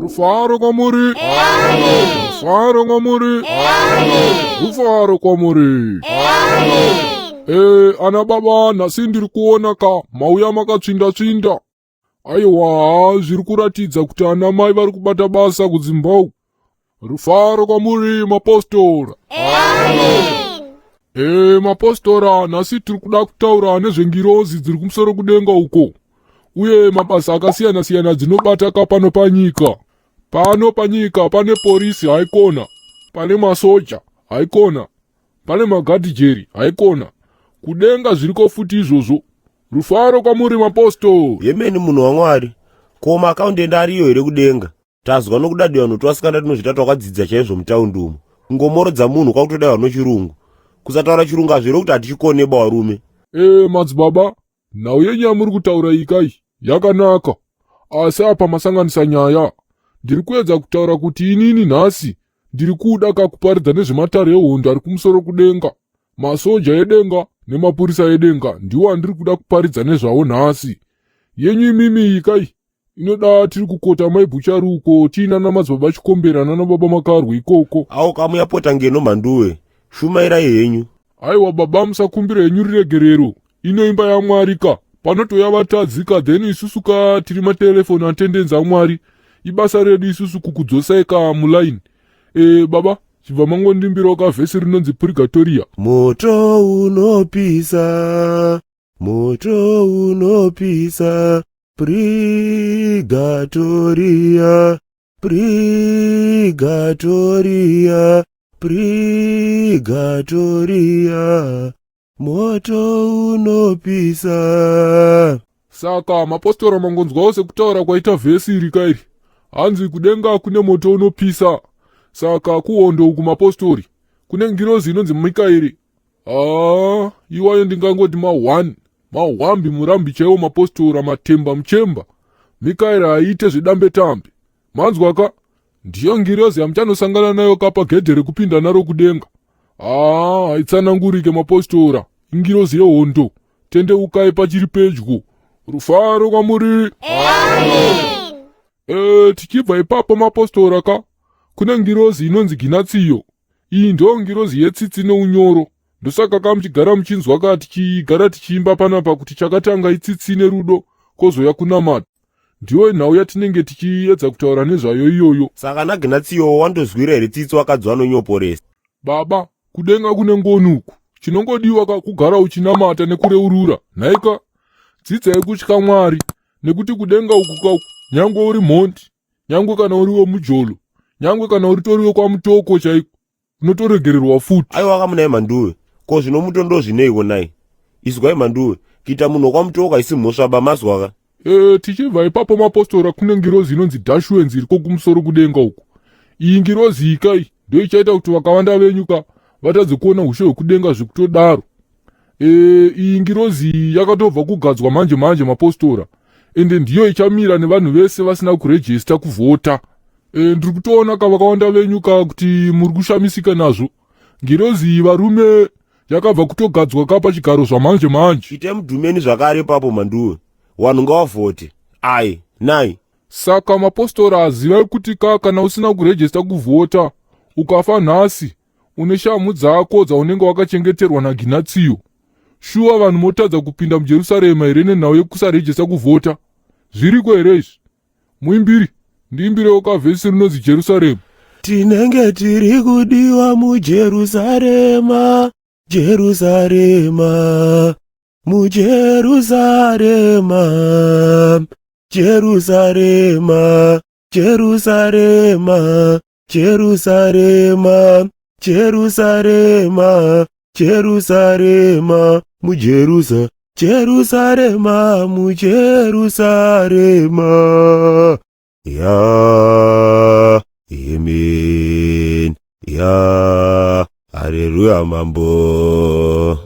Rufaro kwamuri. Rufaro kwamuri. Rufaro kwamuri. Ana baba nhasi ndiri kuona ka mauya makatsvinda-tsvinda. Aiwa, zviri kuratidza kuti ana mai vari kubata basa kuZimbabwe. Rufaro kwamuri mapostora. Mapostora, nhasi tiri kuda kutaura nezvengirozi dziri kumusoro kudenga uko. Uye mabasa akasiyana-siyana dzinobata ka pano panyika. Pano panyika pane polisi haikona, pane masoja haikona, pane magadhijeri haikona. Kudenga zviriko futi izvozvo. Rufaro kwamuri mapostori. Yemeni munhu waMwari, ko maakaundendi ariyo here kudenga? Tazwa nokudadi vanhu twasikanda tinozvita twakadzidza chaizvo mutaundi umo. Kungomorodza munhu kwakutodai vanhu chirungu. Kusataura chirungu hazviro kuti hatichikone varume. Madzibaba, nhau yenyu yamuri kutaura ikai yakanaka. Asi apa masanganisa nyaya. Ndiri kuedza kutaura kuti inini nhasi ndiri kuda kakuparidza nezvematare ehondo ari kumusoro kudenga. Masoja edenga nemapurisa edenga ndiwo andiri kuda kuparidza nezvawo nhasi. Yenyu imimi ikai inoda tiri kukota maibhuchari uko tiina namadzibaba chikombera nanababa makarwe ikoko. Awo kamuyapota ngeno mhanduwe, shumairai henyu. Aiwa baba, musakumbira henyu riregerero. Ino imba yaMwari ka, panotoya vatadzika then isusu ka tiri matelefoni attendance aMwari. Ibasa redu isusu kukudzosai ka mulaini. Baba, chibva mangondimbirawo ka vhesi rinonzi purgatoria. Moto unopisa, moto unopisa, purgatoria, purgatoria, purgatoria, moto unopisa. Saka mapostora mangonzwawo sekutaura kwaita vhesi iri kairi. Hanzi kudenga kune moto unopisa. Saka kuhondo uku mapostori kune ngirozi inonzi Mikaeri. Iwayo ndingangoti mahwambi murambi chaiwo mapostora matemba muchemba. Mikaeri haiite zvedambe-tambe. Manzwa ka? Ndiyo ngirozi yamuchanosangana nayo ka paghetto rekupinda naro kudenga. Haitsanangurike mapostora. Ingirozi yehondo. Tendeukai pachiri pedyo. Rufaro kwamuri. Tichibva ipapo mapostora ka, kune ngirozi inonzi Ginatsiyo. Iyi ndiyo ngirozi yetsitsi neunyoro. Ndosaka ka muchigara muchinzwa ka tichigara tichiimba panapa kuti chakatanga itsitsi nerudo kozoya kunamata. Ndiyo nhau yatinenge tichiedza kutaura nezvayo iyoyo. Saka naGinatsiyo wandozwira here tsitsi wakadzwa nonyoporesa? Baba, kudenga kune ngonuku. Chinongodiwa ka kugara uchinamata nekureurura. Nhaika, dzidzai kutya Mwari, nekuti kudenga uku ka nyangwe uri mhondi, nyangwe kana uriwo mujolo, nyangwe kana uritoriwo kwa mutoko chaiko, unotoregererwa futi. Aiwa kamunai mhanduwe, ko zvino mutondo zvineiwo nai. Izwai mhanduwe, kuita munhu kwa mutoko haisi mhosvaba mazwaka. Tichibva ipapo mapostora kune ngirozi inonzi Dashwenzi iriko kumusoro kudenga uku. Iyi ngirozi ikai ndio ichaita kuti vakawanda venyu ka vatadze kuona ushe hwekudenga zvikutodaro. Iyi ngirozi yakatobva kugadzwa manje mapostora. Ende ndiyo ichamira nevanhu vese vasina kurejista kuvhota. Ndiri kutoona ka vakawanda venyu ka kuti muri kushamisika nazvo. Ngirozi varume yakabva kutogadzwa ka pachigaro zvamanje. Itai mudhumeni zvakare papo mhanduwe. Vanhu ngavavhote. Ai, nai. Saka mapostora azivai kuti ka kana usina kurejista kuvhota, ukafa nhasi, une shamhu dzako dzaunenge wakachengeterwa naGinatsiyo. Shuwa vanhu motadza kupinda muJerusarema here nenhau yekusarejista kuvhota. Zviriko here izvi? Muimbiri, ndiimbirewo ka vhesi rinonzi Jerusarema. Tinenge tiri kudiwa muJerusarema, Jerusarema, muJerusarema, Jerusarema, Jerusarema, Jerusarema, Jerusarema, Jerusarema, muJerusa, Jerusarema, muJerusarema. Ya, amen. Ya, haleluya mambo.